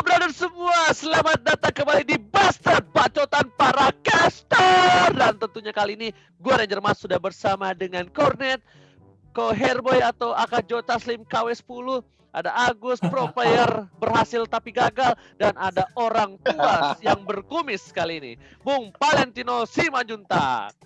brother semua, selamat datang kembali di Bastard Bacotan para caster. Dan tentunya kali ini gue Ranger Mas sudah bersama dengan Cornet, Ko Herboy atau Aka Jota Slim KW10. Ada Agus, pro player berhasil tapi gagal. Dan ada orang tua yang berkumis kali ini, Bung Valentino Simanjuntak.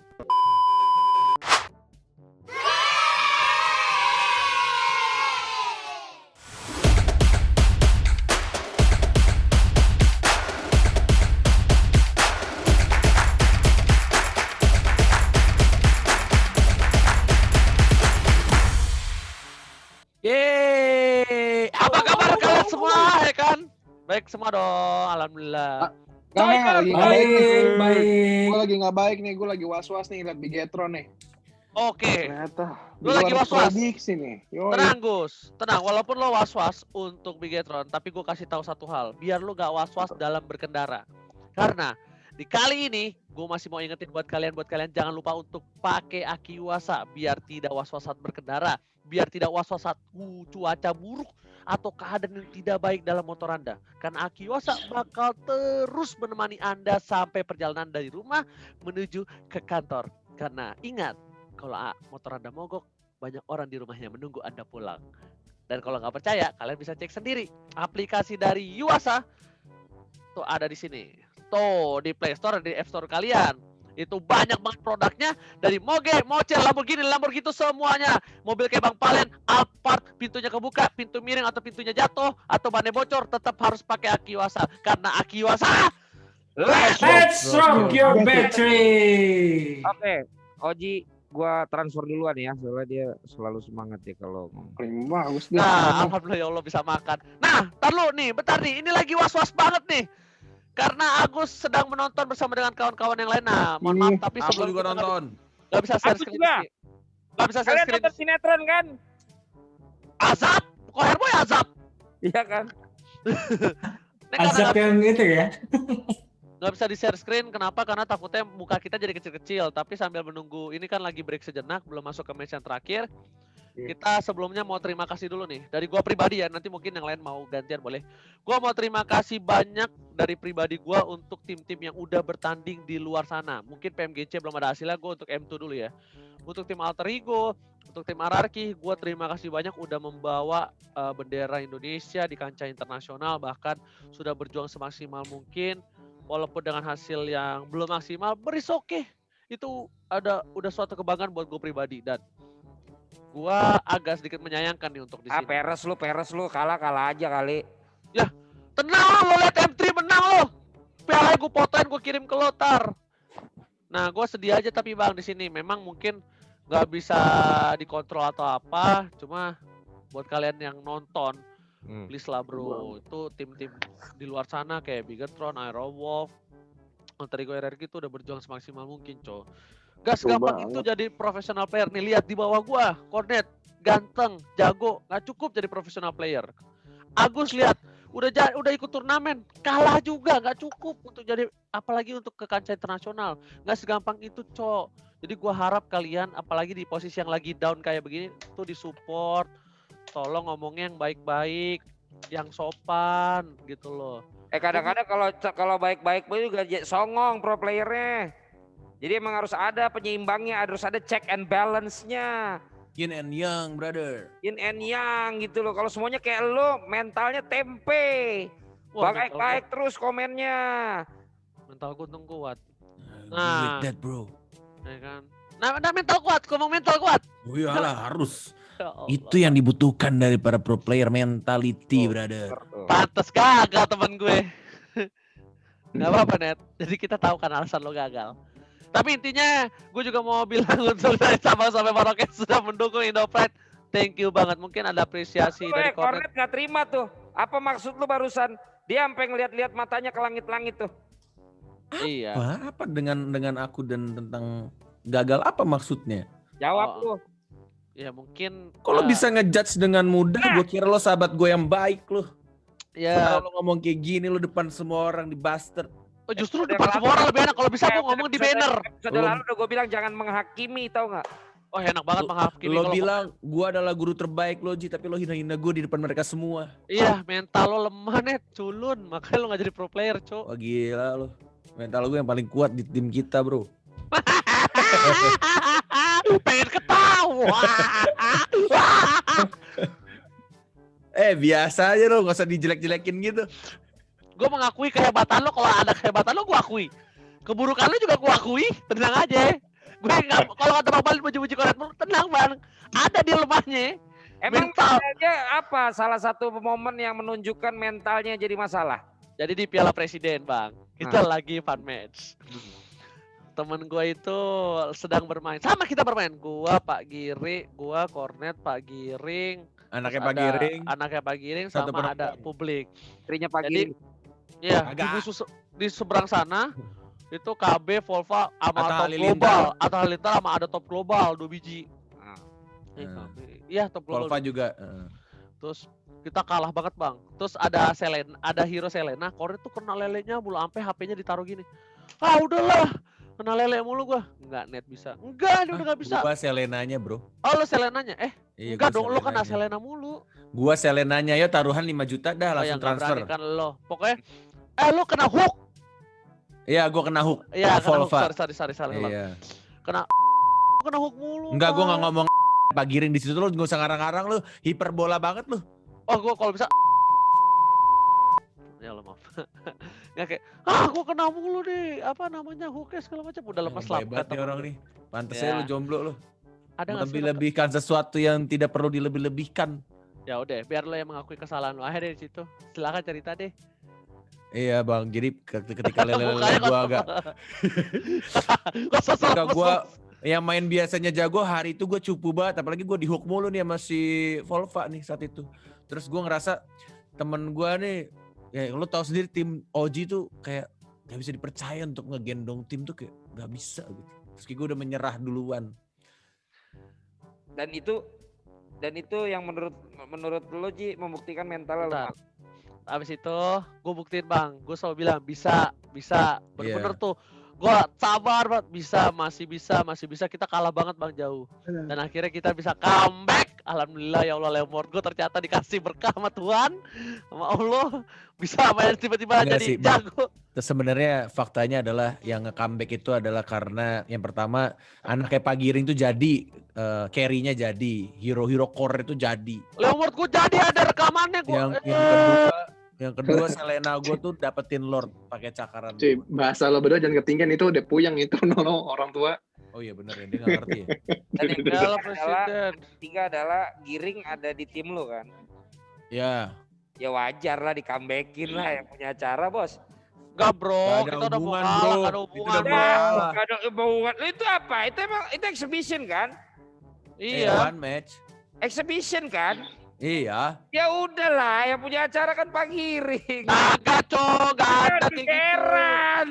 Yeay, apa kabar kalian semua ya kan? Baik semua dong, alhamdulillah. Lagi nggak baik baik. Gue lagi nggak baik nih, gue lagi was-was nih liat Bigetron nih. Oke, Ternyata lu lagi was-was? prediksi nih. Yoi. Tenang Gus, tenang. Walaupun lo was-was untuk Bigetron, tapi gue kasih tahu satu hal, biar lo gak was-was dalam berkendara. Karena di kali ini, gue masih mau ingetin buat kalian jangan lupa untuk pakai aki Yuasa biar tidak was-was saat berkendara, biar tidak was-was saat cuaca buruk atau keadaan yang tidak baik dalam motor Anda. Karena aki Yuasa bakal terus menemani Anda sampai perjalanan dari rumah menuju ke kantor. Karena ingat, kalau motor Anda mogok, banyak orang di rumahnya menunggu Anda pulang. Dan kalau nggak percaya, kalian bisa cek sendiri. Aplikasi dari Yuasa tuh ada di sini. Tuh di Play Store, di App Store kalian. Itu banyak banget produknya. Dari Moge, Mocel, Lamborghini itu semuanya. Mobil kayak Bang Palen, Alphard, pintunya kebuka, pintu miring atau pintunya jatuh, atau bannya bocor, tetap harus pakai aki Yuasa. Karena aki Yuasa, Let's rock your battery. Oke, Oji, gua transfer duluan ya, soalnya dia selalu semangat ya kalau ngomong. Paling bagus deh. nah alhamdulillah ya Allah bisa makan. Nah, ntar lu nih, bentar nih, ini lagi was-was banget nih. Karena Agus sedang menonton bersama dengan kawan-kawan yang lain. Nah, mohon maaf tapi Aku sebelum juga kita nonton. Gak bisa share Aku screen. juga. Gak bisa share Kalian screen. nonton sinetron kan? Azab, kok Herboy azab? Iya kan? Ini karena Azab yang itu ya. nggak bisa di share screen, kenapa? Karena takutnya muka kita jadi kecil-kecil. Tapi sambil menunggu, ini kan lagi break sejenak, belum masuk ke match yang terakhir. Kita sebelumnya mau terima kasih dulu nih dari gua pribadi ya, nanti mungkin yang lain mau gantian boleh. Gua mau terima kasih banyak dari pribadi gua untuk tim-tim yang udah bertanding di luar sana. Mungkin PMGC belum ada hasilnya, gua untuk M2 dulu ya. Untuk tim Alter Ego, untuk tim Ararki, gua terima kasih banyak udah membawa bendera Indonesia di kancah internasional, bahkan sudah berjuang semaksimal mungkin. Walaupun dengan hasil yang belum maksimal, beris oke. Itu udah suatu kebanggaan buat gue pribadi, dan gua agak sedikit menyayangkan nih untuk di sini. Peres lu kalah aja kali. Tenang lo, liat M3 menang lo. Piala gue fotoin, gue kirim ke lo tar. Nah, gue sedih aja tapi Bang di sini memang mungkin nggak bisa dikontrol atau apa. Cuma buat kalian yang nonton, please lah bro. Itu tim-tim di luar sana kayak Bigetron, Aerowolf, Alter Ego RRQ itu udah berjuang semaksimal mungkin, cow. Gak segampang itu jadi profesional player. Nih lihat di bawah gua, Cornet, ganteng, jago, nggak cukup jadi profesional player. Agus lihat, udah ikut turnamen, kalah juga, nggak cukup untuk jadi, apalagi untuk ke kancah internasional. Nggak segampang itu, cok. Jadi gua harap kalian, apalagi di posisi yang lagi down kayak begini, tuh disupport. Tolong ngomongnya yang baik-baik, yang sopan gitu loh. Kadang-kadang kalau baik-baik juga songong pro playernya. Jadi emang harus ada penyeimbangnya, harus ada check and balance-nya. Yin and Yang, brother. Yin and yang gitu loh. Kalau semuanya kayak lo, mentalnya tempe. Wah, Baik-baik terus komennya. mental gue untung kuat. With that, bro. Ya kan? Nah, mental kuat, ngomong mental kuat. Oh iyalah harus. Ya Allah. Itu yang dibutuhkan dari para pro player, mentality, brother. Pantes gagal temen gue. Gak apa-apa Net, jadi kita tahu kan alasan lo gagal. Tapi intinya gue juga mau bilang untuk dari Sabang sampai Merauke sudah mendukung Indopride. Thank you banget, mungkin ada apresiasi dari Cornet. Cornet gak terima tuh. Apa maksud lu barusan? Dia sampai ngeliat-liat matanya ke langit-langit tuh. Iya. Apa dengan aku dan tentang gagal apa maksudnya? Jawab lu. Ya mungkin. Kok lo bisa ngejudge dengan mudah? Gue kira lo sahabat gue yang baik lo. Ya. Kalau lo ngomong kayak gini lo depan semua orang di Bastard. Oh, justru depan semua orang lebih enak. Kalau bisa gue ngomong di banner. Episode lalu udah gue bilang jangan menghakimi, tau gak? Oh enak banget menghakimi Lo kalau bilang gua adalah guru terbaik lo Ji, tapi lo hina-hina gue di depan mereka semua. iya mental lo lemah net culun makanya lo gak jadi pro player cok. Wah gila lo. Mental gue yang paling kuat di tim kita bro. Pengen ketawa. Biasa aja lo, gak usah dijelek-jelekin gitu. Gue mengakui kehebatan lo, kalau ada kehebatan lo gue akui. Keburukan lo juga gue akui, tenang aja. Gue nggak, kalau kata Bang Balin puji-puji koret mulu, tenang bang. Ada di lemahnya. Emang Mental. aja apa salah satu momen yang menunjukkan mentalnya jadi masalah? Jadi di Piala Presiden bang, kita lagi fun match. Temen gue itu sedang bermain, sama kita bermain. Gue Pak Giri, gue Kornet, Pak Giring. Anaknya terus Pak ada Giring. Anaknya Pak Giring Satu sama ada penonton. publik. Istrinya pagi. Jadi ya Agak. di seberang sana itu KB, Volva sama Atta top Halilintar. global, Atta Halilintar sama ada top global 2 biji. Ah. Iya top global. Volva juga. Terus kita kalah banget bang. Terus ada Selena, ada hero Selena. Kornet tuh kena lelenya mulu, sampai HP-nya ditaruh gini. Ah udahlah, kena lele mulu gua. Enggak net bisa. Enggak, dia udah nggak bisa. Gua Selenanya bro. Oh lo Selenanya? Iya, Enggak gua dong, lo kena Selenanya. Selena mulu. Gua Selenanya ya taruhan 5 juta dah Oh ya langsung nggak transfer. berani kan lo. Pokoknya, lo kena hook. Iya gua kena hook. Iya kena hook. Volva. Sorry. Iya. Kena hook mulu. Enggak, gua Bang. nggak ngomong Pak Giring di situ, lo nggak usah ngarang-ngarang lo, hiperbola banget lo. Oh gue kalau bisa ya lo maaf. Nggak kayak gue kena mulu deh apa namanya hooknya segala macam udah lepas lah. Hebat nih orang nih. Pantes Ya. aja lo jomblo lo. Ada nggak sih? Lebih-lebihkan sesuatu yang tidak perlu dilebih-lebihkan. Ya udah biar lo yang mengakui kesalahan lo akhirnya di situ. Silakan cerita deh. Iya bang, jadi ketika lele-lele Mukanya gua agak, kosong. ketika gua yang main biasanya jago, hari itu gue cupu banget, apalagi gue di hook mulu nih sama si Volva nih saat itu. Terus gue ngerasa temen gue nih, ya lo tau sendiri tim OG tuh kayak gak bisa dipercaya untuk ngegendong tim tuh kayak gak bisa gitu. Terus gue udah menyerah duluan. Dan itu yang menurut lo Ji membuktikan mental lo. Bentar. Abis itu gue buktiin bang, gue selalu bilang bisa, bener-bener tuh. Gue sabar banget, masih bisa. Kita kalah banget bang jauh. Dan akhirnya kita bisa comeback. Alhamdulillah ya Allah Leomord gue ternyata dikasih berkah sama Tuhan, sama Allah. Bisa main tiba-tiba Enggak jadi sih, Bang. jago. Terus sebenarnya faktanya adalah yang nge-comeback itu adalah karena yang pertama anaknya Pak Giring tuh jadi carry-nya jadi, hero-hero core itu jadi. Leomord gue jadi ada rekamannya gue. Yang kedua Selena gue tuh dapetin Lord pakai cakaran. Cuy, bahasa lo berdua jangan ketinggian, itu udah puyang itu nono orang tua. Oh iya bener ya, dia gak ngerti ya. Dan yang Piala ketiga adalah Giring ada di tim lo kan. Ya. Ya wajar lah di comebackin lah yang punya acara bos. Enggak bro, Gak ada kita udah mau hubungan, kalah, bro. gak ada Itu hubungan udah bro. kalah. Gak ada hubungan. Itu apa? Itu exhibition kan? Iya. One match. Exhibition kan? Iya. Ya udahlah, yang punya acara kan Pak Giring. Kagak cok, gak ada kayak gitu. Heran.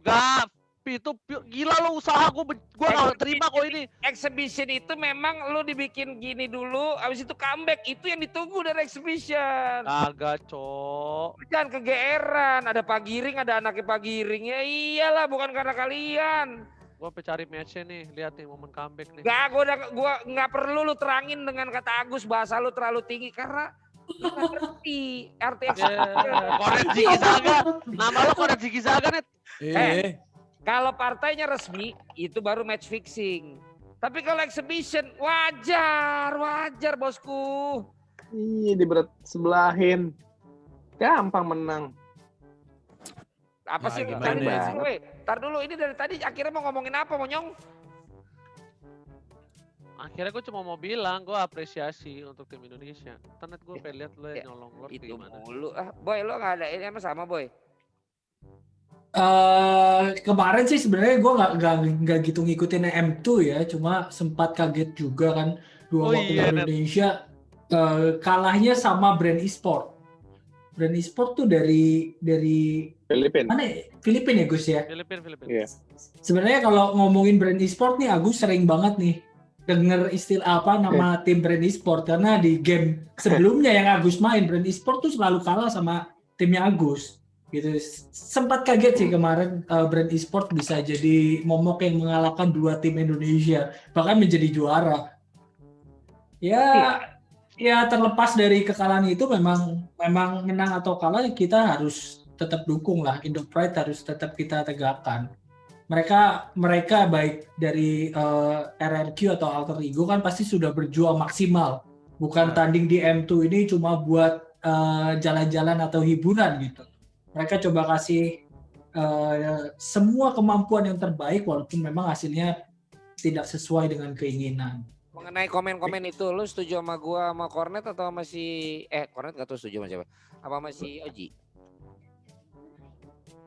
Gak, itu gila lo usaha gue gak terima kok ini. Exhibition itu memang lu dibikin gini dulu, habis itu comeback, itu yang ditunggu dari exhibition. Kagak cok. Jangan kegeeran, ada Pak Giring, ada anaknya Pak Giring. Ya iyalah, bukan karena kalian. Gue cari matchnya nih, lihat nih momen comeback nih. Gak, gua nggak perlu lu terangin dengan kata Agus, bahasa lu terlalu tinggi karena kita ngerti arti exhibition. Koret Ziggy Zaga, nama lo Koret Ziggy Zaga net. Kalau partainya resmi, itu baru match fixing. Tapi kalau exhibition, wajar bosku. Iya, diberat sebelahin. Gampang menang. Apa sih gimana tadi ya? dulu, Tar dulu, ini dari tadi akhirnya mau ngomongin apa, Monyong? Akhirnya gue cuma mau bilang, gue apresiasi untuk tim Indonesia. Ternyata gue pengen lihat lo yang nyolong lo Itu gimana. mulu. Boy, lo nggak ada ini emang sama, Boy? Kemarin sih sebenarnya gue nggak gitu ngikutin M2 ya, cuma sempat kaget juga kan Oh waktu iya, Net. Indonesia kalahnya sama brand e-sport. Brand e-sport tuh dari Filipina. mana? Filipina ya Gus ya. Filipina. Iya. Sebenarnya kalau ngomongin brand e-sport nih, Agus sering banget nih denger istilah apa nama tim brand e-sport, karena di game sebelumnya yang Agus main brand e-sport tuh selalu kalah sama timnya Agus. gitu. Sempat kaget sih kemarin brand e-sport bisa jadi momok yang mengalahkan 2 tim Indonesia, bahkan menjadi juara. Ya terlepas dari kekalahan itu memang menang atau kalah kita harus tetap dukung lah. Indo Pride harus tetap kita tegakkan. Mereka baik dari RRQ atau Alter Ego kan pasti sudah berjuang maksimal. Bukan tanding di M2 ini cuma buat jalan-jalan atau hiburan gitu. Mereka coba kasih semua kemampuan yang terbaik walaupun memang hasilnya tidak sesuai dengan keinginan. Mengenai komen-komen itu, lu setuju sama gua sama Cornet atau sama si Cornet gak tahu setuju sama siapa? Apa sama si Oji?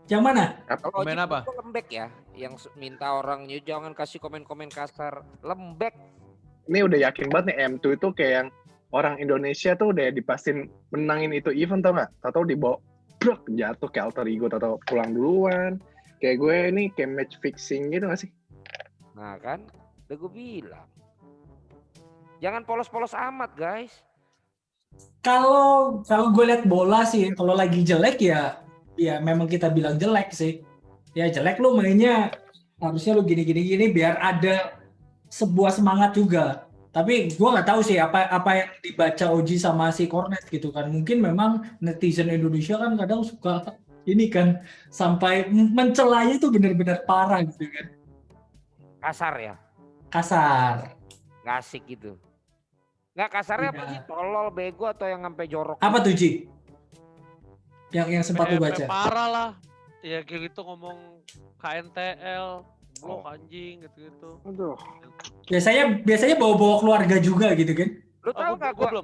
Yang mana? Kalau Komen Oji apa? itu lembek ya, yang minta orangnya jangan kasih komen-komen kasar, lembek. Ini udah yakin banget nih M2 itu kayak yang orang Indonesia tuh udah dipastiin menangin itu event tau nggak? Tahu dibawa brok jatuh kayak Alter Ego atau pulang duluan. Kayak gue ini kayak match fixing gitu nggak sih? Nah kan, udah gue bilang. Jangan polos-polos amat guys. Kalau gue lihat bola sih, kalau lagi jelek ya memang kita bilang jelek sih. Ya jelek lu mainnya harusnya lu gini biar ada sebuah semangat juga. Tapi gue nggak tahu sih apa yang dibaca Oji sama si Cornet gitu kan. Mungkin memang netizen Indonesia kan kadang suka ini kan sampai mencelanya itu benar-benar parah gitu kan. Kasar ya? Kasar. Nggak asik gitu. Nggak kasarnya apa Iya. sih? Tolol, bego atau yang sampai jorok? Apa tuh Ji? Yang sempat lu baca? Parah lah. Ya kayak gitu ngomong KNTL, blok anjing gitu-gitu. Aduh. Biasanya bawa-bawa keluarga juga gitu kan. Lu tahu nggak gua belum.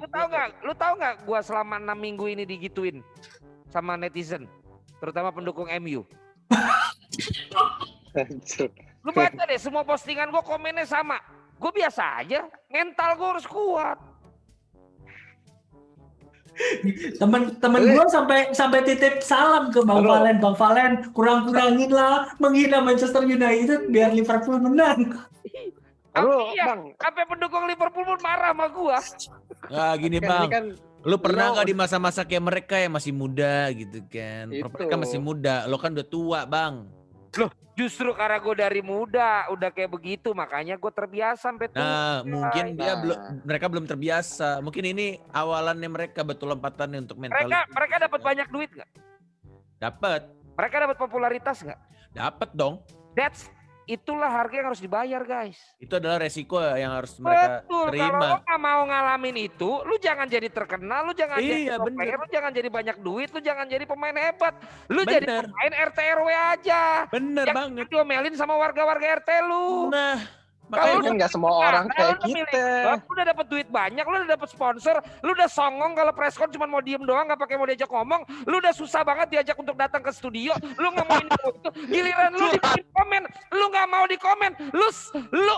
Lu tahu nggak gua selama 6 minggu ini digituin sama netizen, terutama pendukung MU. Hancur. Lu baca deh semua postingan gua komennya sama. Gue biasa aja, mental gue harus kuat. Temen gue sampai titip salam ke Bang Valen, kurang-kurangin lah menghina Manchester United biar Liverpool menang. Halo, Iya, Bang. sampai pendukung Liverpool pun marah sama gua. Nah gini Kan bang, ini kan lu pernah lo- nggak di masa-masa kayak mereka yang masih muda gitu kan? Itu. Mereka masih muda, lo kan udah tua bang. Justru karena gue dari muda udah kayak begitu, makanya gue terbiasa sampai tua. Nah mungkin Nah. mereka belum terbiasa. Mungkin ini awalannya mereka betul lompatannya untuk mental. Mereka dapat banyak duit nggak? Dapat, Mereka dapat popularitas nggak? dapat dong. Itulah harga yang harus dibayar guys. Itu adalah resiko yang harus mereka Betul, kalau terima. lo gak mau ngalamin itu, lu jangan jadi terkenal, lu jangan jadi Iya, pro bener. player, lu jangan jadi banyak duit, lu jangan jadi pemain hebat. Lu jadi Bener. pemain RT RW aja. Bener Yang banget. diomelin sama warga-warga RT lu. Nah, Kalau makanya kan nggak semua orang kayak kita. Lu udah dapat duit banyak, lu udah dapat sponsor, lu udah songong kalau preskon cuma mau diem doang, nggak pakai mau diajak ngomong, lu udah susah banget diajak untuk datang ke studio, lu nggak mau itu, giliran lu di komen, lu nggak mau di komen, lu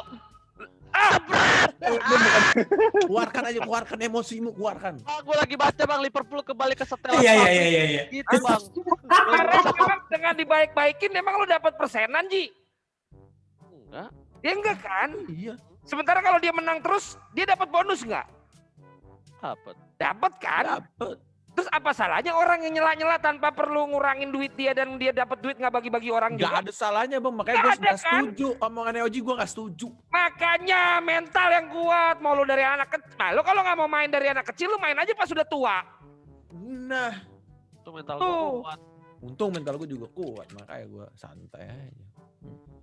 keluarkan emosimu, keluarkan. Gue lagi baca bang, Liverpool kembali ke setelan. Iya. Gitu bang. Emang dengan dibaik-baikin emang lu dapat persenan Ji? Enggak. Ya enggak kan? Iya. Sementara kalau dia menang terus, dia dapat bonus nggak? Dapat. Dapat kan? Dapet. Terus apa salahnya orang yang nyela-nyela tanpa perlu ngurangin duit dia dan dia dapat duit nggak bagi-bagi orang Gak juga? ada salahnya bang, makanya gue Nggak ada, nggak kan? setuju. Omongannya Oji gue gak setuju. Makanya mental yang kuat. Mau lu dari anak kecil. Nah, lu kalau nggak mau main dari anak kecil, lu main aja pas sudah tua. Nah, Itu mental Tuh. gue kuat. untung mental gue juga kuat, makanya gue santai aja.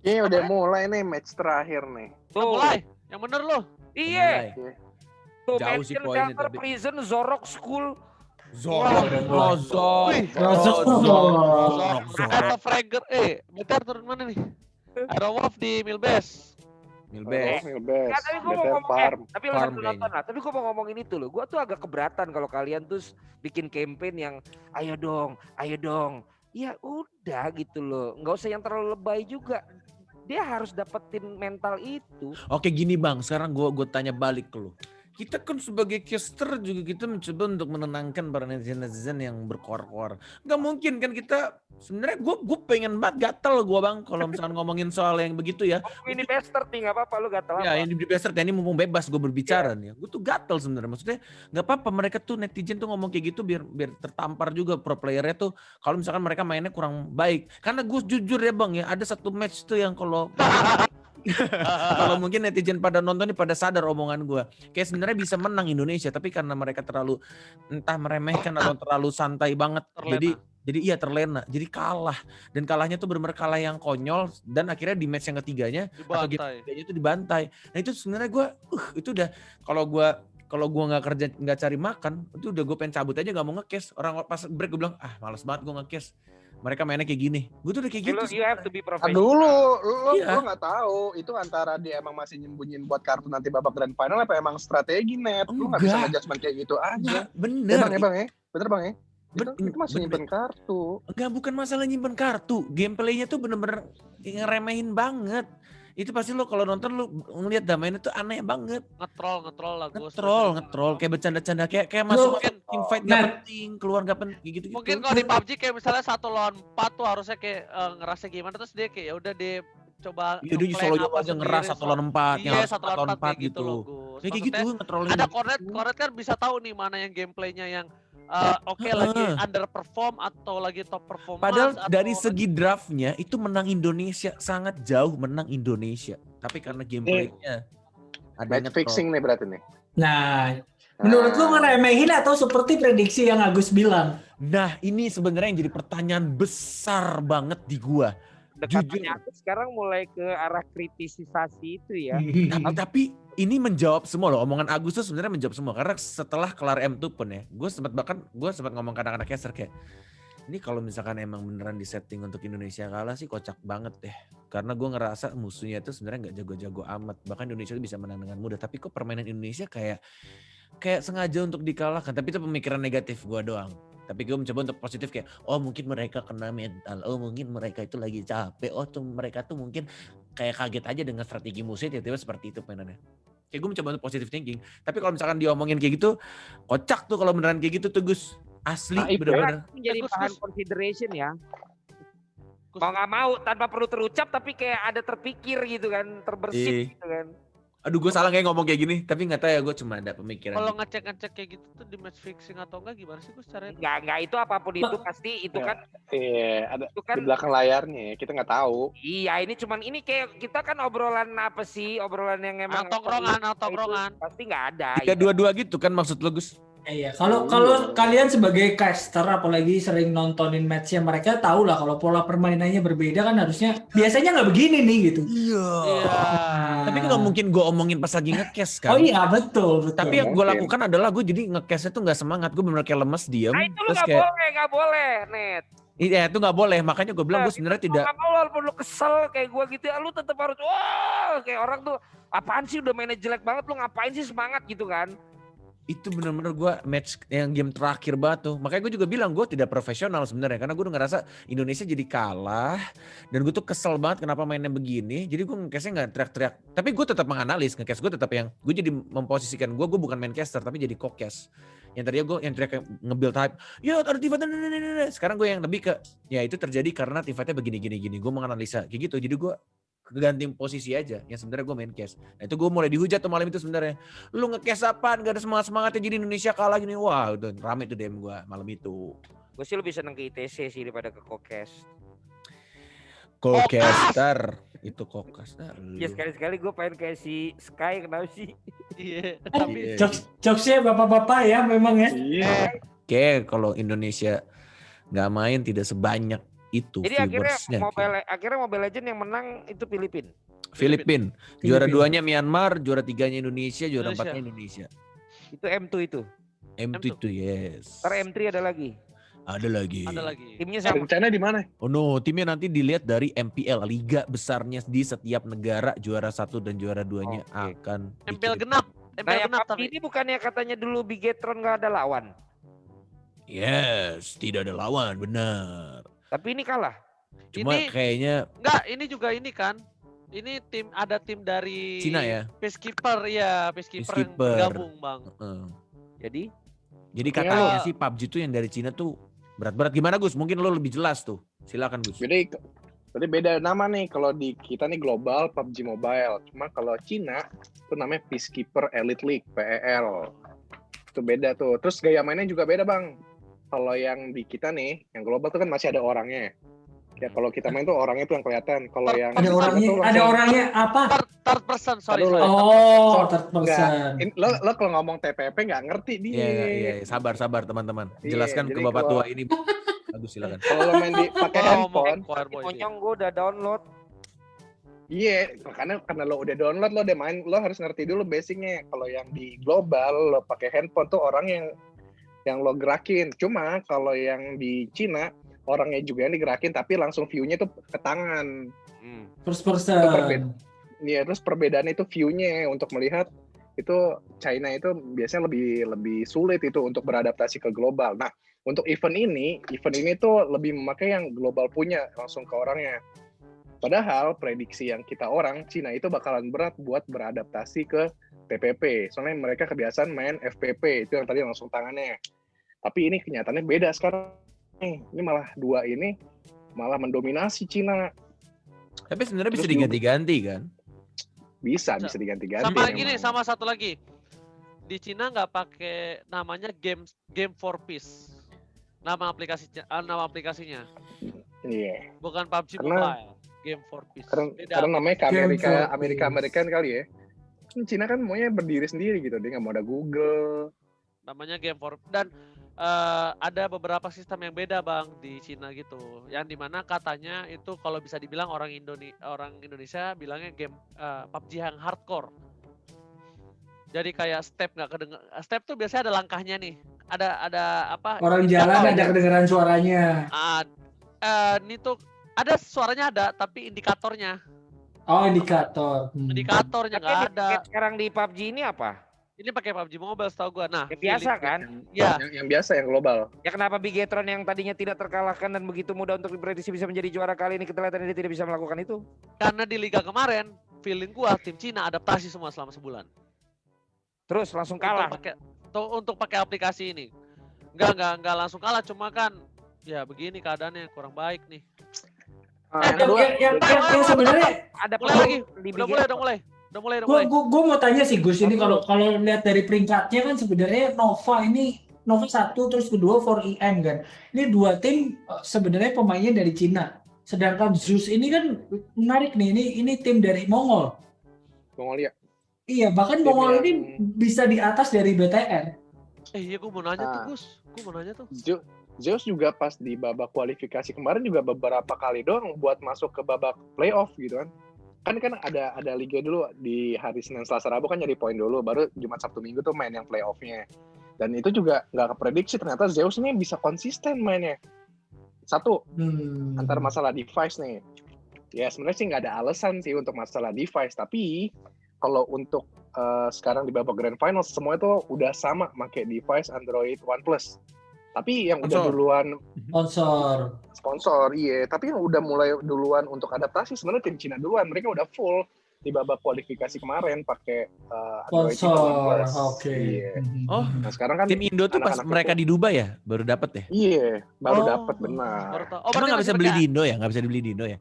Ini udah mulai nih match terakhir nih. Udah mulai. Yang bener lu. Iya. Mulai. Tuh, Jauh sih Mansion poinnya, Shelter tapi. Prison, Zorok School. Ada Fragger. Bentar turun mana nih? Ada Wolf di Milbes. Milbes. Milbes. Nggak, tapi gue mau Better ngomong, Farm. tapi lu Farm sambil nonton kayaknya. lah. Tapi gue mau ngomongin itu loh. Gue tuh agak keberatan kalau kalian tuh bikin campaign yang ayo dong. Ya udah gitu loh. Nggak usah yang terlalu lebay juga. Dia harus dapetin mental itu. Oke gini bang, sekarang gue tanya balik ke lu. kita kan sebagai caster juga kita mencoba untuk menenangkan para netizen yang berkoar-koar. Gak mungkin kan kita sebenarnya gue pengen banget gatel gue bang kalau misalnya ngomongin soal yang begitu ya. Ini bester nih, nggak apa-apa lu gatal Ya apa. ini di bastard ini mumpung bebas gue berbicara nih. Gue tuh gatel sebenarnya. Maksudnya nggak apa-apa mereka tuh netizen tuh ngomong kayak gitu biar tertampar juga pro playernya tuh kalau misalkan mereka mainnya kurang baik. Karena gue jujur ya bang ya ada satu match tuh yang kalau kalau mungkin netizen pada nonton nih pada sadar omongan gue. Kayak sebenarnya bisa menang Indonesia tapi karena mereka terlalu entah meremehkan atau terlalu santai banget. Terlena. Jadi iya terlena. Jadi kalah. Dan kalahnya tuh benar-benar kalah yang konyol dan akhirnya di match yang ketiganya atau game Dibantai. ketiganya itu dibantai. Nah itu sebenarnya gue itu udah kalau gue nggak kerja nggak cari makan itu udah gue pengen cabut aja nggak mau nge-cash. Orang pas break gue bilang males banget gue nge-cash. Mereka mainnya kayak gini. Gue tuh udah kayak gitu. You have to be Kan professional. dulu, lo Iya. nggak tahu itu antara dia emang masih nyembunyiin buat kartu nanti babak grand final apa emang strategi net. Lu nggak bisa Enggak. ngejudgment kayak gitu aja. Enggak, Ya bener. bang ya bang ya, bener bang ya. Itu masih Bener. nyimpen kartu. Enggak, bukan masalah nyimpen kartu. Gameplaynya tuh bener-bener ngeremehin banget. Itu pasti lo kalau nonton lo ngeliat damainya tuh aneh banget. Ngetrol lah gue. Ngetrol kayak bercanda-canda kayak masuk team fight Nah. gak penting, keluar gak penting gitu. Mungkin kalau di PUBG kayak misalnya 1 lawan 4 tuh harusnya kayak ngerasa gimana terus dia kayak ya udah dia coba Iya dia ngeplan solo apa aja ngeras sendiri, 1 lawan 4 yang iya harus 1 lawan 4 kayak gitu gitu. loh Gus. Kayak gitu Maksudnya ngetrolin. ada Cornet kan bisa tahu nih mana yang gameplaynya yang oke lagi underperform atau lagi top performance. Padahal atau dari segi draftnya itu menang Indonesia, sangat jauh menang Indonesia. Tapi karena gameplaynya ada Match fixing nih berarti nih. Nah, menurut lu ngeremehin atau seperti prediksi yang Agus bilang? Nah ini sebenarnya yang jadi pertanyaan besar banget di gua. Dekatannya aku sekarang mulai ke arah kritisisasi itu ya. Tapi ini menjawab semua loh, omongan Agus tuh sebenarnya menjawab semua. Karena setelah kelar M2 pun ya, gue sempat ngomong ke anak-anak caster kayak, ini kalau misalkan emang beneran disetting untuk Indonesia kalah sih kocak banget deh. Karena gue ngerasa musuhnya itu sebenarnya nggak jago-jago amat. Bahkan Indonesia itu bisa menang dengan mudah. Tapi kok permainan Indonesia kayak sengaja untuk dikalahkan. Tapi itu pemikiran negatif gue doang. Tapi gue mencoba untuk positif kayak, oh mungkin mereka kena mental. Oh mungkin mereka itu lagi capek. Oh tuh mereka tuh mungkin kayak kaget aja dengan strategi musuhnya tiba-tiba seperti itu mainannya. Kayak gue mencoba untuk positive thinking. Tapi kalau misalkan diomongin kayak gitu, kocak tuh kalau beneran kayak gitu tuh Gus. Asli bener-bener. Menjadi Gus, bahan Gus. consideration ya. Gus. Mau nggak mau tanpa perlu terucap tapi kayak ada terpikir gitu kan, terbersit gitu kan. Aduh gue salah kayak ngomong kayak gini. Tapi gak tahu ya gue cuma ada pemikiran. Kalau gitu. ngecek kayak gitu tuh di match fixing atau enggak gimana sih Gus caranya? Enggak itu apapun itu pasti itu kan Iya, ada itu kan di belakang layarnya ya, kita nggak tahu. iya ini kayak kita kan obrolan apa sih obrolan yang emang Tongkrongan. pasti nggak ada. Tiga dua gitu kan maksud lo Gus? Iya, kalau kalian sebagai caster apalagi sering nontonin matchnya mereka tahu lah kalau pola permainannya berbeda kan harusnya biasanya nggak begini nih gitu. Iya. Nah, Tapi nggak mungkin gue omongin pas lagi nge-cash kan. Oh iya betul. Tapi yang gue lakukan adalah gue jadi nge-cashnya tuh nggak semangat. Gue bener kayak lemes diam. Nah itu lu Terus nggak boleh net. iya itu nggak boleh. Makanya gue bilang gue sebenarnya tidak. Nggak mau walaupun lu kesel kayak gue gitu ya, lu tetap harus wah kayak orang tuh apaan sih udah mainnya jelek banget lu ngapain sih semangat gitu kan. Itu bener-bener gue match yang game terakhir banget tuh. Makanya gue juga bilang gue tidak profesional sebenarnya. Karena gue udah ngerasa Indonesia jadi kalah. Dan gue tuh kesel banget kenapa mainnya begini. Jadi gue nge-cashnya gak teriak-teriak. Tapi gue tetap menganalisis. Nge-cash gue tetap yang, gue jadi memposisikan gue bukan main caster tapi jadi co-cash. Yang tadinya gue yang teriak nge-build hype. Ya ada teamfight. Sekarang gue yang lebih ke, ya itu terjadi karena teamfightnya begini-gini. Gue menganalisa kayak gitu. Jadi gue keganti posisi aja yang sebenarnya gue main cash. Nah itu gue mulai dihujat tuh malam itu sebenarnya. Lu nge-cash apaan? Gak ada semangatnya jadi Indonesia kalah gini. Wah udah rame tuh DM gue malam itu. Gue sih lebih seneng ke ITC sih daripada ke Kokes. Co-caster. Itu co-caster. Ya sekali-sekali gue pengen kayak si Sky kenapa sih? Iya. Iya. Jokesnya bapak-bapak ya memang ya. Iya. Oke kalau Indonesia gak main tidak sebanyak itu Jadi akhirnya viewersnya. Mobile Legends yang menang itu Filipina. Filipina. Juara 2-nya Myanmar, juara 3-nya Indonesia, juara 4-nya Indonesia. Itu M2 itu. M2 itu yes. Ntar M3 ada lagi. Ada lagi. Timnya sama. Rencana di mana? Oh no, timnya nanti dilihat dari MPL, liga besarnya di setiap negara, juara 1 dan juara 2-nya Oke. akan MPL dikirim. genap. Nah MPL yang genap PUBG tapi. ini bukannya katanya dulu Bigetron gak ada lawan. Yes, tidak ada lawan, benar. Tapi ini kalah. Cuma Ini- kayaknya Enggak, ini juga ini kan. Ini ada tim dari Cina ya? Peacekeeper yang Peacekeeper. bergabung, Bang. Jadi Jadi katanya sih PUBG tuh yang dari Cina tuh berat-berat. Gimana Gus? Mungkin lo lebih jelas tuh. Silakan Gus. Jadi beda nama nih, kalau di kita nih global PUBG Mobile. Cuma kalau Cina itu namanya Peacekeeper Elite League, PEL. Itu beda tuh. Terus gaya mainnya juga beda Bang. Kalau yang di kita nih, yang global tuh kan masih ada orangnya. Ya kalau kita main tuh orangnya tuh yang kelihatan. Kalau yang ada orangnya apa? Third person, sorry. Oh, third person. Lo kalau ngomong TPP nggak ngerti dia. Iya, sabar teman-teman. Iya, Jelaskan ke jadi Bapak kalau- tua ini. Bagus silakan. Kalau lo main di pakai handphone, monyong gue udah download. iya, karena lo udah download, lo udah main, lo harus ngerti dulu basicnya. Kalau yang di global, lo pakai handphone tuh orang yang lo gerakin. Cuma kalau yang di Cina, orangnya juga yang digerakin, tapi langsung view-nya tuh ke tangan. First person. Iya, terus perbedaannya itu view-nya untuk melihat itu China itu biasanya lebih sulit itu untuk beradaptasi ke global. Nah, untuk event ini tuh lebih memakai yang global punya langsung ke orangnya. Padahal prediksi yang kita orang Cina itu bakalan berat buat beradaptasi ke PPP. Soalnya mereka kebiasaan main FPP, itu yang tadi langsung tangannya. Tapi ini kenyataannya beda sekarang. Ini malah dua ini malah mendominasi Cina. Tapi sebenarnya bisa diganti-ganti kan? Bisa diganti-ganti. Sama satu lagi. Di Cina nggak pakai namanya Game for Peace. Nama aplikasinya. Iya. Bukan PUBG Mobile. Game for Peace. Karena namanya ke Amerika-Amerikan kali ya. Cina kan maunya berdiri sendiri gitu, dia nggak mau ada Google. Namanya Game for dan ada beberapa sistem yang beda Bang di Cina gitu. Yang dimana katanya itu kalau bisa dibilang orang Indonesia bilangnya game PUBG yang hardcore. Jadi kayak step tuh biasanya ada langkahnya nih. Ada apa? Orang jalan ada kedengaran suaranya. Ini tuh ada suaranya ada tapi indikatornya. Oh, indikator. Indikatornya nggak ada. Sekarang di PUBG ini apa? Ini pakai PUBG Mobile setahu gua. Nah, Ya biasa kan? Ya. Yang biasa yang global. Ya kenapa Bigetron yang tadinya tidak terkalahkan dan begitu mudah untuk diprediksi bisa menjadi juara kali ini kelihatannya dia tidak bisa melakukan itu? Karena di liga kemarin, feeling gua tim Cina adaptasi semua selama sebulan. Terus langsung kalah. Untuk pakai aplikasi ini. Enggak langsung kalah, cuma kan ya begini keadaannya kurang baik nih. Yang sebenarnya Ada mulai lagi. Udah mulai. Gue mau tanya sih Gus, ini kalau lihat dari peringkatnya kan sebenarnya Nova 1 terus kedua 4EM kan. Ini dua tim sebenarnya pemainnya dari Cina. Sedangkan Zeus ini kan menarik nih, ini tim dari Mongolia. Iya, bahkan Mongol ini bisa di atas dari BTR. Iya, gue mau nanya tuh Gus. Zeus juga pas di babak kualifikasi kemarin juga beberapa kali doang buat masuk ke babak playoff gitu kan. Kan ada liga dulu di hari Senin Selasa Rabu kan nyari poin dulu, baru Jumat Sabtu Minggu tuh main yang playoff-nya. Dan itu juga nggak keprediksi, ternyata Zeus ini bisa konsisten mainnya. Satu, antar masalah device nih. Ya sebenarnya sih nggak ada alasan sih untuk masalah device, tapi kalau untuk sekarang di babak Grand Final semua itu udah sama pakai device Android OnePlus. Tapi yang udah duluan sponsor, iya. Tapi yang udah mulai duluan untuk adaptasi sebenarnya tim Cina duluan. Mereka udah full di babak kualifikasi kemarin pakai Android OnePlus. Iya. Oh, nah sekarang kan tim Indo tuh pas mereka di Dubai ya, baru dapat ya? Iya, baru dapat benar. Emang nggak bisa beli di Indo ya? Nggak bisa dibeli di Indo ya?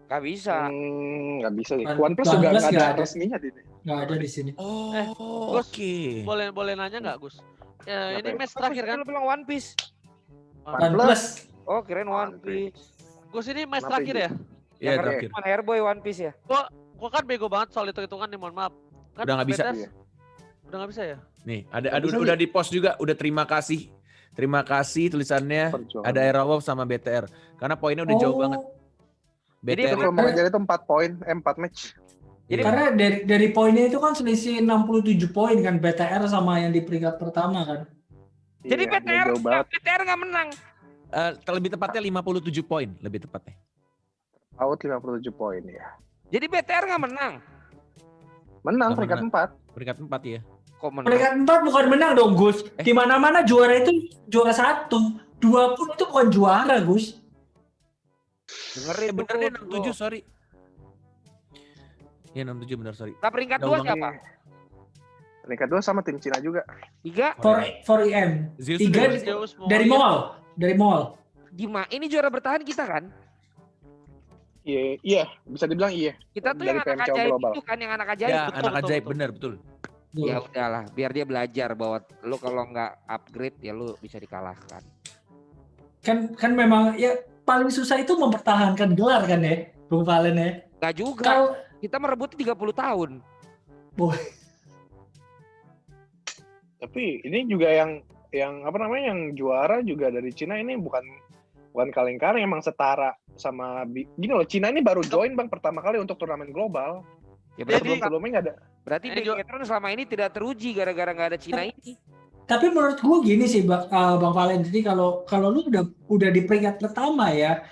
Nggak bisa. Nggak bisa sih. OnePlus juga nggak ada resminya di sini. Nggak ada di sini. Oh, oke. Boleh nanya nggak Gus? Ya, ini match terakhir kan? Lu bilang One Piece. OnePlus. Oh, keren One Piece. Gus ini match terakhir ya? Iya, terakhir. Airboy One Piece ya? Gua kan bego banget soal hitungan nih, mohon maaf. Kan udah nggak bisa. Udah nggak bisa ya? Nih, udah di post juga, udah terima kasih. Terima kasih tulisannya ada Aerawolf sama BTR. Karena poinnya udah jauh banget. BTR kalau mau jadi itu 4 poin, 4 match. Jadi karena dari poinnya itu kan selisih 67 poin kan BTR sama yang di peringkat pertama kan. Jadi BTR nggak menang. Lebih tepatnya 57 poin, lebih tepatnya. Out 57 poin ya. Jadi BTR nggak menang. Menang peringkat 4. Peringkat 4 ya. Kok menang? Peringkat 4 bukan menang dong Gus. Di mana-mana juara itu juara 1. 2 pun itu bukan juara Gus. Dengerin bener dia 67, sorry. Iya 67 benar, sorry. Nah peringkat Udah 2 ulang. siapa? Peringkat 2 sama tim Cina juga. 3 for EM. Zeus 3 udah Zeus, dari Moal. Mall. gimana? Ini juara bertahan kita kan? Iya, bisa dibilang iya. Kita tuh Dari yang anak PMCO ajaib Global. itu kan, yang anak ajaib. Ya, Betul, anak betul, ajaib betul. betul. Ya udahlah, biar dia belajar bahwa lu kalau nggak upgrade ya lu bisa dikalahkan. Kan memang ya paling susah itu mempertahankan gelar kan ya, Bung Valen ya. Nggak juga, Kalau kita merebut 30 tahun. Tapi ini juga yang apa namanya yang juara juga dari Cina ini bukan kaleng-kaleng, emang setara sama gini loh. Cina ini baru join Bang pertama kali untuk turnamen global. Ya Jadi- Sebelumnya nggak ada. berarti Bigetron selama ini tidak teruji gara-gara nggak ada Cina ini. tapi menurut gue gini sih Bang Valen, jadi kalau lu udah di peringkat pertama ya,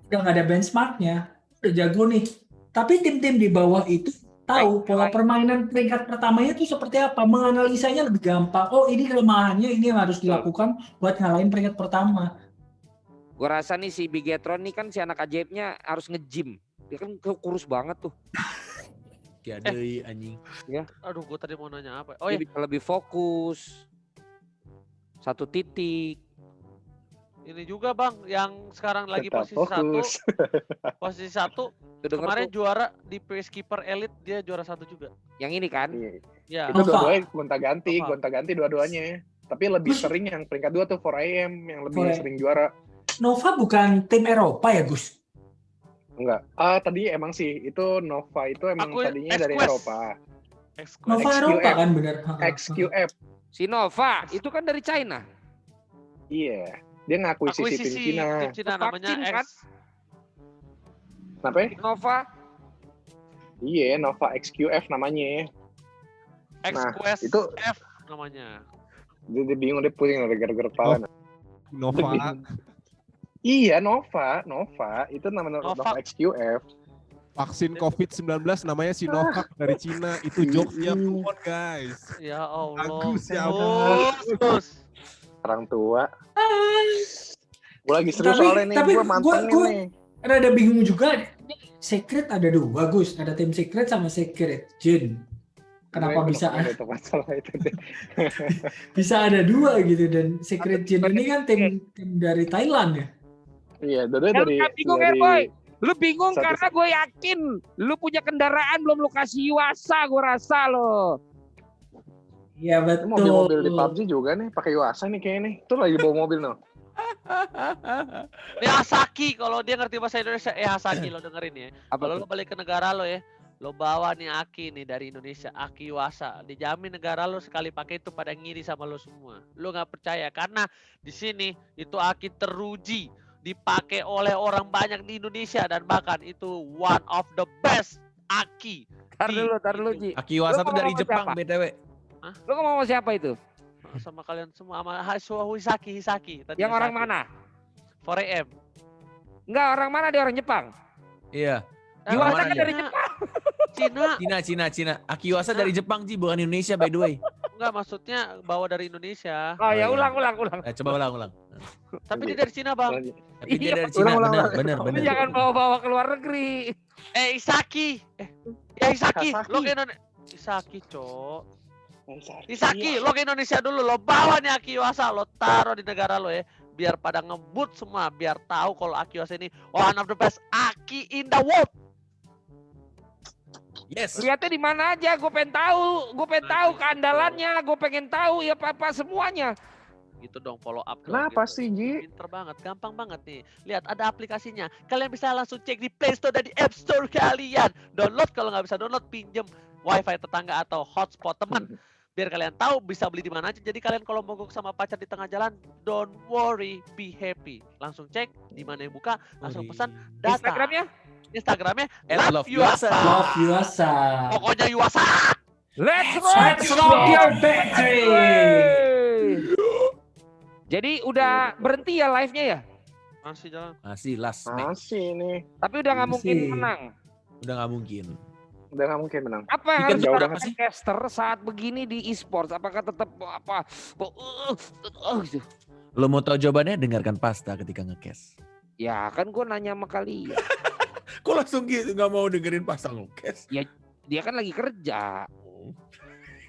udah nggak ada benchmarknya, udah jago nih. Tapi tim-tim di bawah itu tahu pola permainan peringkat pertamanya itu seperti apa, menganalisanya lebih gampang. Oh ini kelemahannya, ini yang harus dilakukan buat ngalahin peringkat pertama. Gue rasa nih si Bigetron nih kan si anak ajaibnya harus nge-gym. Dia kan kurus banget tuh. Kayak deui anjing. Aduh, gue tadi mau nanya apa? Oh Dia ya, bisa lebih fokus. Satu titik. ini juga Bang, yang sekarang lagi Tetap posisi 1. fokus. Posisi 1 Tuh denger kemarin tuh, juara di Peacekeeper Elite, dia juara 1 juga. yang ini kan. Iya. Ya. Itu Nova. dua-duanya gonta-ganti Nova. dua-duanya. Tapi lebih sering yang peringkat 2 tuh 4AM yang lebih 4AM. sering juara. Nova bukan tim Eropa ya Gus? Enggak. Tadi emang sih itu Nova itu emang Aku tadinya dari Exquest. Eropa. Nova XQF. Eropa kan bener. XQF. Si Nova itu kan dari China. Iya. Dia ngakuisisi tim Cina. tim Cina namanya Vaksin, kan? Kenapa ya? Nova. Iya, Nova XQF namanya. Exquest itu- F namanya. Dia bingung, dia pusing ada gara-gara kepala. Nova, Iya, Nova. Itu namanya Nova. Nova XQF. vaksin COVID-19 namanya Sinovac dari Cina. Itu jokesnya, come on guys. Ya Allah. Bagus, ya Bagus. Orang tua. Gue lagi serius Tapi- soalnya nih, tapi gue mantengin gua- nih. Rada bingung juga. Secret ada 2 Gus, ada tim Secret sama Secret Jin. Kenapa Gue bisa udah tahu masalah itu deh. bisa ada 2 gitu, dan Secret Jin ini kan tim dari Thailand ya. Iya, dua-duanya Lu dari nggak bingung, Airboy? Lu bingung Satu- karena gue yakin lu punya kendaraan belum lu kasih Yuasa, gue rasa lo. Iya Ini betul. mobil-mobil di PUBG juga nih, pakai Yuasa nih kayaknya nih. Tuh lagi bawa mobil no. Hasaki, kalau dia ngerti bahasa Indonesia, Hasaki lo dengerin ya. Apa Kalau tuh? lo balik ke negara lo ya, lo bawa nih Aki nih dari Indonesia, Aki Yuasa. Dijamin negara lo sekali pakai itu pada ngiri sama lo semua. Lo nggak percaya karena di sini itu Aki teruji dipakai oleh orang banyak di Indonesia dan bahkan itu one of the best Aki. Tar dulu Ji. Akiwasa Lu tuh dari ngomong Jepang siapa? BTW. Lu ngomong sama siapa itu? Sama kalian semua, sama Hisaki. Tadi Yang orang Hisaki. mana? 4AM. Enggak, orang mana? Dia orang Jepang. Iya. Yuasa mana kan dia? dari Jepang. Cina. Akiwasa dari Jepang Ji, bukan Indonesia by the way. Enggak, maksudnya bawa dari Indonesia. Oh ya, iya. ulang. Coba ulang. Tapi dia dari Cina, Bang. Tapi dia Iya, dari Cina, ulang. bener. Lu jangan bawa-bawa ke luar negeri. Hisaki. Hisaki, Hasaki. lo ke Indonesia. Hisaki, Cok. Iya. Hisaki, lo ke Indonesia dulu, lo bawa nih Akiwasa, lo taruh di negara lo ya. Biar pada ngebut semua, biar tahu kalau Akiwasa ini one of the best Aki in the world. Yes. Lihatnya di mana aja, gue pengen tahu keandalannya, gue pengen tahu ya apa semuanya. Gitu dong, follow up. dong, Kenapa gitu. sih, Ji? Pinter banget, gampang banget nih. Lihat ada aplikasinya. Kalian bisa langsung cek di Play Store dan di App Store kalian. Download, kalau nggak bisa download, pinjem WiFi tetangga atau hotspot teman. Biar kalian tahu bisa beli di mana aja. Jadi kalian kalau mogok sama pacar di tengah jalan, don't worry, be happy. Langsung cek di mana yang buka, langsung pesan data. Instagramnya Love Yuasa. Love Yuasa. Pokoknya Yuasa. Let's Let's rock your battery. Jadi udah berhenti ya live-nya ya? Masih jalan. Masih last match. Masih nih. Tapi udah nggak mungkin Masih. menang. Udah nggak mungkin. Udah nggak mungkin menang. Apa yang Tiket harus jauh dilakukan banget sih. caster saat begini di e-sports? Apakah tetap gitu? Lo mau tahu jawabannya? Dengarkan Pasta ketika nge-cast. Ya kan gue nanya sama kalian. Kok langsung gitu nggak mau dengerin Pasta nge-cast? Dia kan lagi kerja.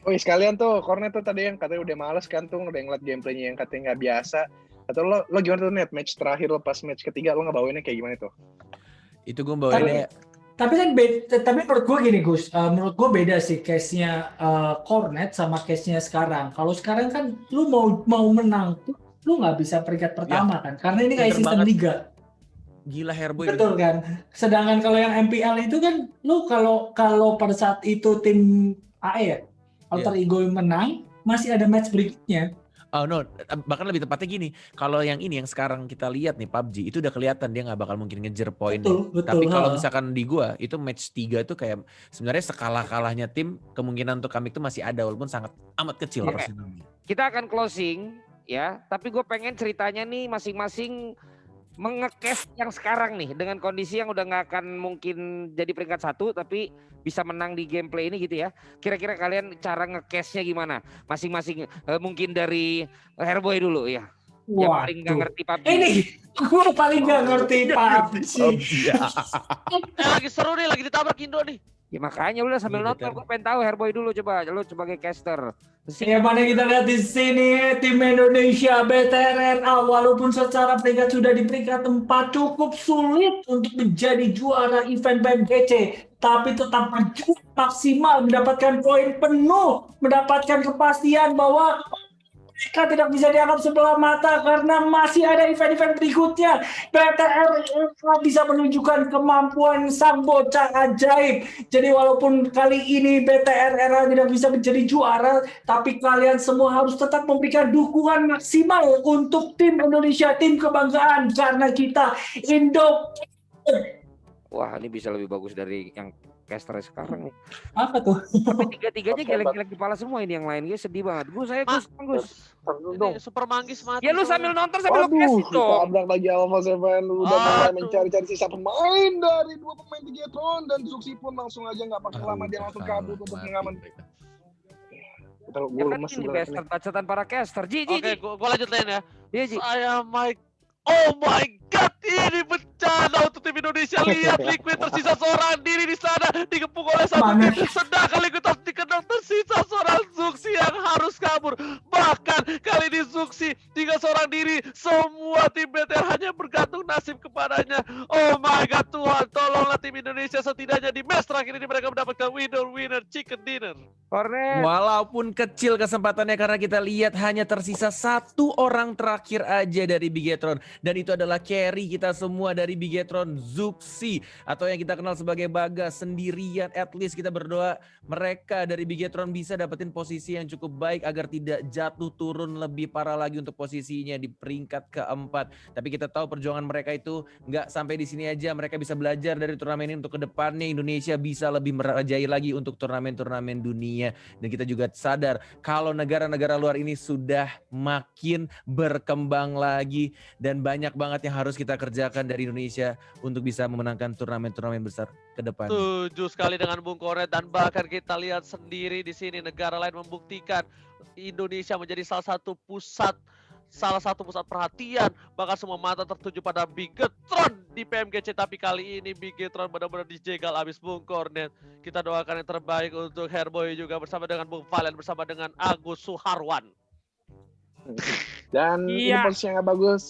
Oh sekalian tuh, Cornet tuh tadi yang katanya udah males kan tuh, udah ngeliat gameplaynya yang katanya nggak biasa. Atau lo gimana tuh Net, match terakhir lo pas match ketiga lo ngebawainnya kayak gimana tuh? Itu gue bawainnya Tapi kan tapi menurut gue gini Gus, menurut gue beda sih case-nya Cornet sama case-nya sekarang. Kalau sekarang kan lu mau menang tuh lu nggak bisa peringkat pertama kan, karena ini kayak pinter sistem banget. liga. Gila Herboy. Betul kan. Sedangkan kalau yang MPL itu kan lu kalau pada saat itu tim AE ya, Alter Ego yang menang, masih ada match berikutnya. Oh no, bahkan lebih tepatnya gini, kalau yang ini yang sekarang kita lihat nih PUBG itu udah kelihatan dia nggak bakal mungkin ngejar poinnya. Betul. Tapi kalau misalkan di gua itu match 3 itu kayak sebenarnya sekalah-kalahnya tim kemungkinan untuk kami itu masih ada walaupun sangat amat kecil Oke. persennya. Kita akan closing ya, tapi gue pengen ceritanya nih masing-masing mengekes yang sekarang nih dengan kondisi yang udah nggak akan mungkin jadi peringkat 1 tapi bisa menang di gameplay ini gitu ya. Kira-kira kalian cara ngekesnya gimana? Masing-masing mungkin dari Herboy dulu ya. Yang paling nggak ngerti PUBG. Ini gue paling nggak ngerti PUBG. Lagi seru nih, lagi ditabrak Indo nih. Ya makanya lu sambil Iya, nonton betul. gue pengen tahu Herboy dulu coba lu sebagai caster. Yang mana kita lihat di sini tim Indonesia BTRNA walaupun secara peringkat sudah di peringkat 4 cukup sulit untuk menjadi juara event BMGC, tapi tetap berjuang maksimal mendapatkan poin penuh, mendapatkan kepastian bahwa mereka tidak bisa dianggap sebelah mata karena masih ada event-event berikutnya. BTRNA bisa menunjukkan kemampuan sang bocah ajaib. Jadi walaupun kali ini BTRNA tidak bisa menjadi juara, tapi kalian semua harus tetap memberikan dukungan maksimal untuk tim Indonesia, tim kebanggaan, karena kita Indo. Wah ini bisa lebih bagus dari yang caster sekarang nih. Apa tuh? Tapi tiga-tiganya geleng-geleng kepala semua ini yang lainnya sedih banget. Gus Gus. Ini super manggis mati. Ya lu sambil nonton sambil lu Waduh, cast dong. ditabrak lagi Alpha Seven udah mulai Aduh. mencari-cari sisa pemain dari 2 pemain Bigetron dan Zuxi pun langsung aja nggak pakai lama dia langsung kabur untuk mengaman. Kita Ya gue kan lemes ini sebenarnya. bastard bacotan para caster. Ji. Oke, gua lanjut lain ya. Iya Ji. Oh my god, ini bencana untuk tim Indonesia. Lihat Liquid tersisa seorang diri di sana, dikepung oleh satu Mana? tim. Sedangkan Liquid harus dikenal tersisa seorang Zuxi yang harus kabur. Bahkan kali ini Zuxi tinggal seorang diri. Semua tim BTR hanya bergantung nasib kepadanya. Oh my god Tuhan, tolonglah tim Indonesia setidaknya di match terakhir ini mereka mendapatkan winner chicken dinner. Cornet. Walaupun kecil kesempatannya karena kita lihat hanya tersisa 1 orang terakhir aja dari Bigetron. Dan itu adalah carry kita semua dari Bigetron, Zuxi. Atau yang kita kenal sebagai Bagas sendirian. At least kita berdoa mereka dari Bigetron bisa dapetin posisi yang cukup baik agar tidak jatuh turun lebih parah lagi untuk posisinya di peringkat keempat. Tapi kita tahu perjuangan mereka itu nggak sampai di sini aja. Mereka bisa belajar dari turnamen ini untuk kedepannya Indonesia bisa lebih merajai lagi untuk turnamen-turnamen dunia. Dan kita juga sadar kalau negara-negara luar ini sudah makin berkembang lagi dan banyak banget yang harus kita kerjakan dari Indonesia untuk bisa memenangkan turnamen-turnamen besar ke depan. Setuju sekali dengan Bung Koret, dan bahkan kita lihat sendiri di sini negara lain membuktikan Indonesia menjadi salah satu pusat perhatian, bahkan semua mata tertuju pada Bigetron di PMGC. Tapi kali ini Bigetron benar-benar dijegal abis Bung Kornet. Kita doakan yang terbaik untuk Herboy juga bersama dengan Bung Valen, bersama dengan Agus Suharwan. Dan ini Iya. posisi yang nggak bagus.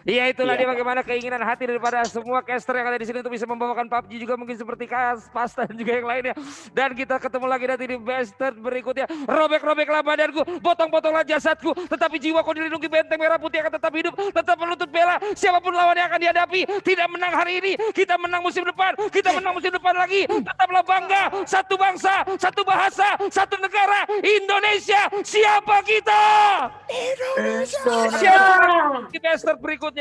Iya itulah Iya. dia bagaimana keinginan hati daripada semua caster yang ada di sini untuk bisa membawakan PUBG juga mungkin seperti Pasta dan juga yang lainnya. Dan kita ketemu lagi nanti di bastard berikutnya. Robek-robeklah badanku, potong-potonglah jasadku, tetapi jiwaku dilindungi benteng merah putih akan tetap hidup, tetap menuntut bela. Siapapun lawan yang akan dihadapi, tidak menang hari ini, kita menang musim depan, kita menang musim depan lagi. Tetaplah bangga, satu bangsa, satu bahasa, satu negara, Indonesia. Siapa kita? Siapa di bastard berikutnya?